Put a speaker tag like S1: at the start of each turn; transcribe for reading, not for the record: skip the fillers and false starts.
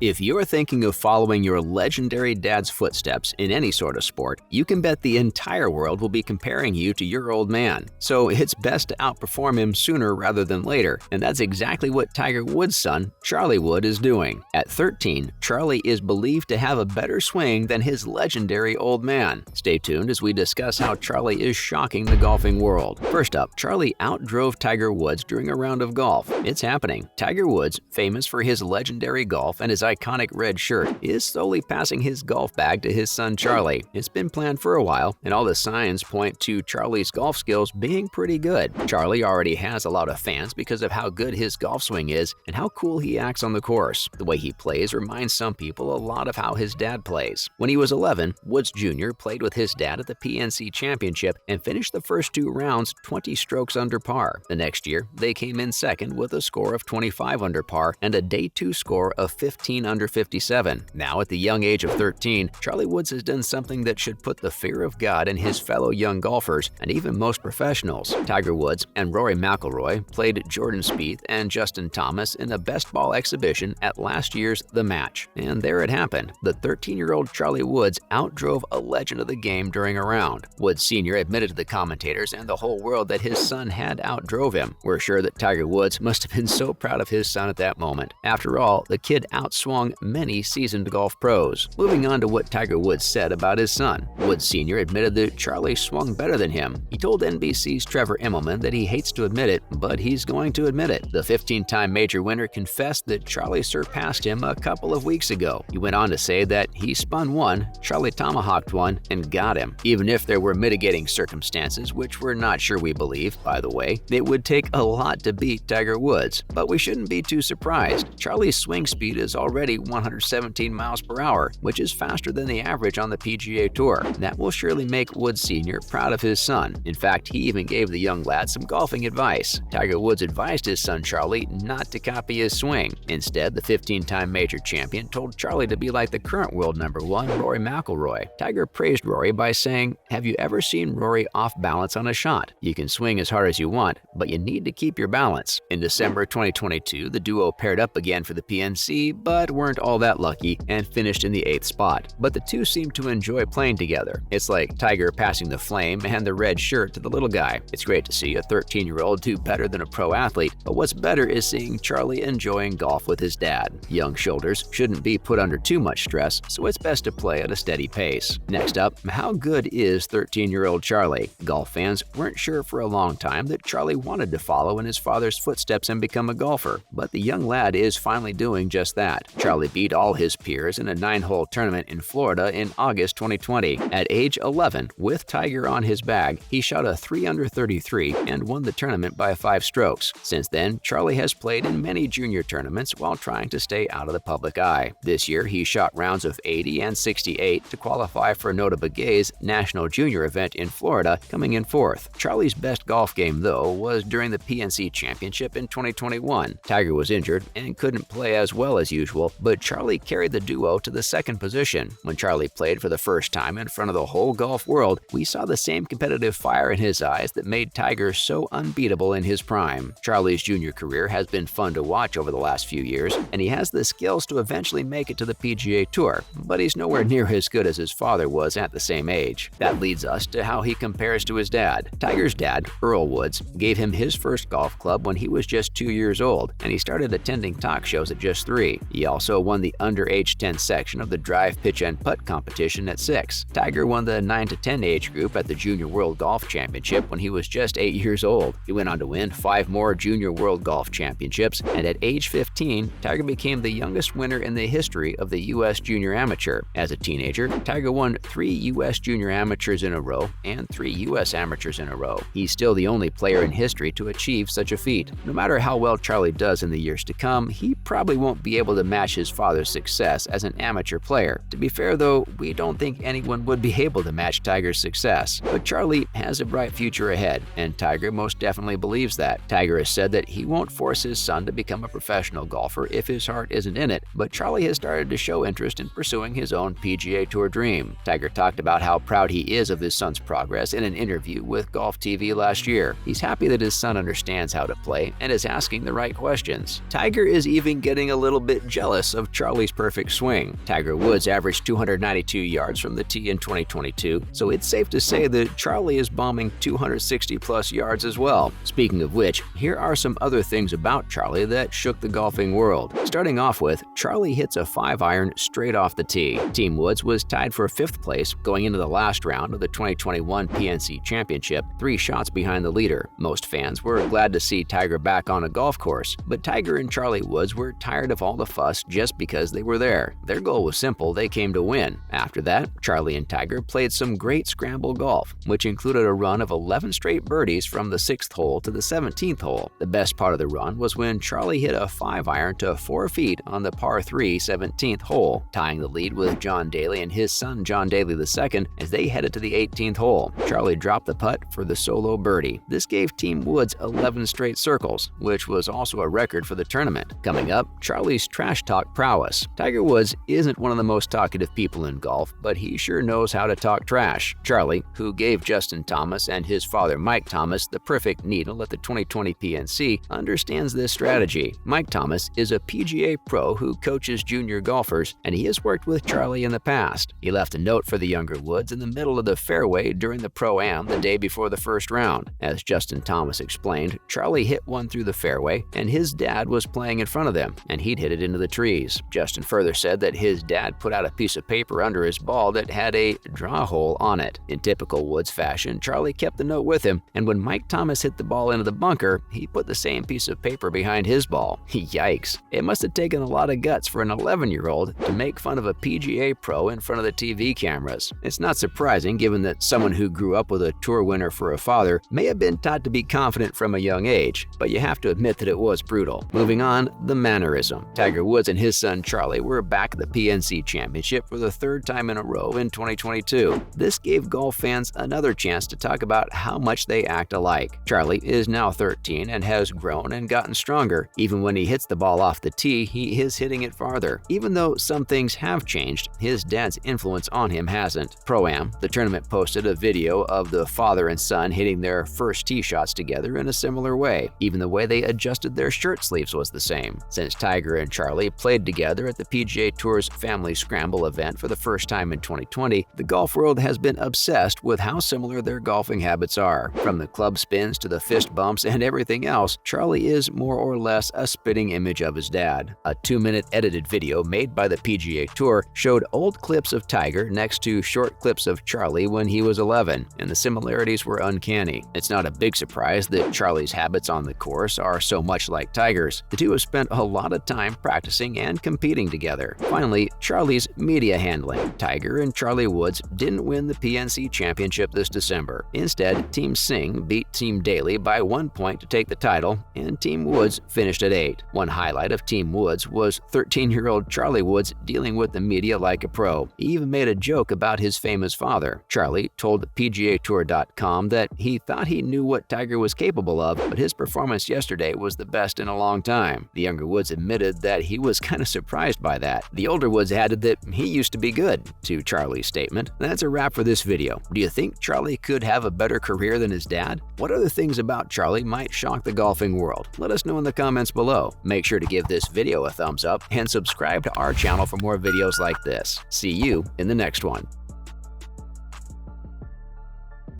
S1: If you're thinking of following your legendary dad's footsteps in any sort of sport, you can bet the entire world will be comparing you to your old man. So it's best to outperform him sooner rather than later, and that's exactly what Tiger Woods' son, Charlie Wood, is doing. At 13, Charlie is believed to have a better swing than his legendary old man. Stay tuned as we discuss how Charlie is shocking the golfing world. First up, Charlie outdrove Tiger Woods during a round of golf. It's happening. Tiger Woods, famous for his legendary golf and his iconic red shirt, is slowly passing his golf bag to his son Charlie. It's been planned for a while, and all the signs point to Charlie's golf skills being pretty good. Charlie already has a lot of fans because of how good his golf swing is and how cool he acts on the course. The way he plays reminds some people a lot of how his dad plays. When he was 11, Woods Jr. played with his dad at the PNC Championship and finished the first two rounds 20 strokes under par. The next year, they came in second with a score of 25 under par and a day 2 score of 15 under 57. Now, at the young age of 13, Charlie Woods has done something that should put the fear of God in his fellow young golfers and even most professionals. Tiger Woods and Rory McIlroy played Jordan Spieth and Justin Thomas in a best ball exhibition at last year's The Match. And there it happened. The 13-year-old Charlie Woods outdrove a legend of the game during a round. Woods Sr. admitted to the commentators and the whole world that his son had outdrove him. We're sure that Tiger Woods must have been so proud of his son at that moment. After all, the kid outswung many seasoned golf pros. Moving on to what Tiger Woods said about his son. Woods Sr. admitted that Charlie swung better than him. He told NBC's Trevor Immelman that he hates to admit it, but he's going to admit it. The 15-time major winner confessed that Charlie surpassed him a couple of weeks ago. He went on to say that he spun one, Charlie tomahawked one, and got him. Even if there were mitigating circumstances, which we're not sure we believe, by the way, it would take a lot to beat Tiger Woods. But we shouldn't be too surprised. Charlie's swing speed is already 117 miles per hour, which is faster than the average on the PGA Tour. That will surely make Woods Sr. proud of his son. In fact, he even gave the young lad some golfing advice. Tiger Woods advised his son Charlie not to copy his swing. Instead, the 15-time major champion told Charlie to be like the current world number 1, Rory McIlroy. Tiger praised Rory by saying, "Have you ever seen Rory off balance on a shot? You can swing as hard as you want, but you need to keep your balance." In December 2022, the duo paired up again for the PNC, but weren't all that lucky and finished in the 8th spot. But the two seem to enjoy playing together. It's like Tiger passing the flame and the red shirt to the little guy. It's great to see a 13-year-old do better than a pro athlete, but what's better is seeing Charlie enjoying golf with his dad. Young shoulders shouldn't be put under too much stress, so it's best to play at a steady pace. Next up, how good is 13-year-old Charlie? Golf fans weren't sure for a long time that Charlie wanted to follow in his father's footsteps and become a golfer, but the young lad is finally doing just that. Charlie beat all his peers in a 9-hole tournament in Florida in August 2020. At age 11, with Tiger on his bag, he shot a 3 under 33 and won the tournament by 5 strokes. Since then, Charlie has played in many junior tournaments while trying to stay out of the public eye. This year, he shot rounds of 80 and 68 to qualify for Nota Begay's National Junior event in Florida, coming in 4th. Charlie's best golf game, though, was during the PNC Championship in 2021. Tiger was injured and couldn't play as well as usual, but Charlie carried the duo to the 2nd position. When Charlie played for the first time in front of the whole golf world, we saw the same competitive fire in his eyes that made Tiger so unbeatable in his prime. Charlie's junior career has been fun to watch over the last few years, and he has the skills to eventually make it to the PGA Tour, but he's nowhere near as good as his father was at the same age. That leads us to how he compares to his dad. Tiger's dad, Earl Woods, gave him his first golf club when he was just 2 years old, and he started attending talk shows at just 3. He also won the under age 10 section of the drive, pitch, and putt competition at 6. Tiger won the 9 to 10 age group at the Junior World Golf Championship when he was just 8 years old. He went on to win 5 more Junior World Golf Championships, and at age 15, Tiger became the youngest winner in the history of the U.S. Junior Amateur. As a teenager, Tiger won 3 U.S. Junior Amateurs in a row and 3 U.S. Amateurs in a row. He's still the only player in history to achieve such a feat. No matter how well Charlie does in the years to come, he probably won't be able to match his father's success as an amateur player. To be fair though, we don't think anyone would be able to match Tiger's success. But Charlie has a bright future ahead, and Tiger most definitely believes that. Tiger has said that he won't force his son to become a professional golfer if his heart isn't in it, but Charlie has started to show interest in pursuing his own PGA Tour dream. Tiger talked about how proud he is of his son's progress in an interview with Golf TV last year. He's happy that his son understands how to play and is asking the right questions. Tiger is even getting a little bit jealous jealous of Charlie's perfect swing. Tiger Woods averaged 292 yards from the tee in 2022, so it's safe to say that Charlie is bombing 260-plus yards as well. Speaking of which, here are some other things about Charlie that shook the golfing world. Starting off with, Charlie hits a 5-iron straight off the tee. Team Woods was tied for 5th place going into the last round of the 2021 PNC Championship, 3 shots behind the leader. Most fans were glad to see Tiger back on a golf course, but Tiger and Charlie Woods were tired of all the fuss just because they were there. Their goal was simple: they came to win. After that, Charlie and Tiger played some great scramble golf, which included a run of 11 straight birdies from the 6th hole to the 17th hole. The best part of the run was when Charlie hit a 5-iron to 4 feet on the par 3 17th hole, tying the lead with John Daly and his son John Daly II as they headed to the 18th hole. Charlie dropped the putt for the solo birdie. This gave Team Woods 11 straight circles, which was also a record for the tournament. Coming up, Charlie's trash talk prowess. Tiger Woods isn't one of the most talkative people in golf, but he sure knows how to talk trash. Charlie, who gave Justin Thomas and his father Mike Thomas the perfect needle at the 2020 PNC, understands this strategy. Mike Thomas is a PGA pro who coaches junior golfers, and he has worked with Charlie in the past. He left a note for the younger Woods in the middle of the fairway during the Pro-Am the day before the first round. As Justin Thomas explained, Charlie hit one through the fairway, and his dad was playing in front of them, and he'd hit it into the trees. Justin further said that his dad put out a piece of paper under his ball that had a draw hole on it. In typical Woods fashion, Charlie kept the note with him, and when Mike Thomas hit the ball into the bunker, he put the same piece of paper behind his ball. Yikes. It must have taken a lot of guts for an 11-year-old to make fun of a PGA pro in front of the TV cameras. It's not surprising, given that someone who grew up with a tour winner for a father may have been taught to be confident from a young age, but you have to admit that it was brutal. Moving on, the mannerism. Tiger Woods and his son Charlie were back at the PNC Championship for the 3rd time in a row in 2022. This gave golf fans another chance to talk about how much they act alike. Charlie is now 13 and has grown and gotten stronger. Even when he hits the ball off the tee, he is hitting it farther. Even though some things have changed, his dad's influence on him hasn't. Pro-Am, the tournament, posted a video of the father and son hitting their first tee shots together in a similar way. Even the way they adjusted their shirt sleeves was the same. Since Tiger and Charlie played together at the PGA Tour's Family Scramble event for the first time in 2020, the golf world has been obsessed with how similar their golfing habits are. From the club spins to the fist bumps and everything else, Charlie is more or less a spitting image of his dad. A 2-minute edited video made by the PGA Tour showed old clips of Tiger next to short clips of Charlie when he was 11, and the similarities were uncanny. It's not a big surprise that Charlie's habits on the course are so much like Tiger's. The two have spent a lot of time practicing and competing together. Finally, Charlie's media handling. Tiger and Charlie Woods didn't win the PNC Championship this December. Instead, Team Singh beat Team Daly by 1 point to take the title, and Team Woods finished at 8. One highlight of Team Woods was 13-year-old Charlie Woods dealing with the media like a pro. He even made a joke about his famous father. Charlie told PGAtour.com that he thought he knew what Tiger was capable of, but his performance yesterday was the best in a long time. The younger Woods admitted that he was kind of surprised by that. The older Woods added that he used to be good to Charlie's statement. That's a wrap for this video. Do you think Charlie could have a better career than his dad? What other things about Charlie might shock the golfing world? Let us know in the comments below. Make sure to give this video a thumbs up and subscribe to our channel for more videos like this. See you in the next one.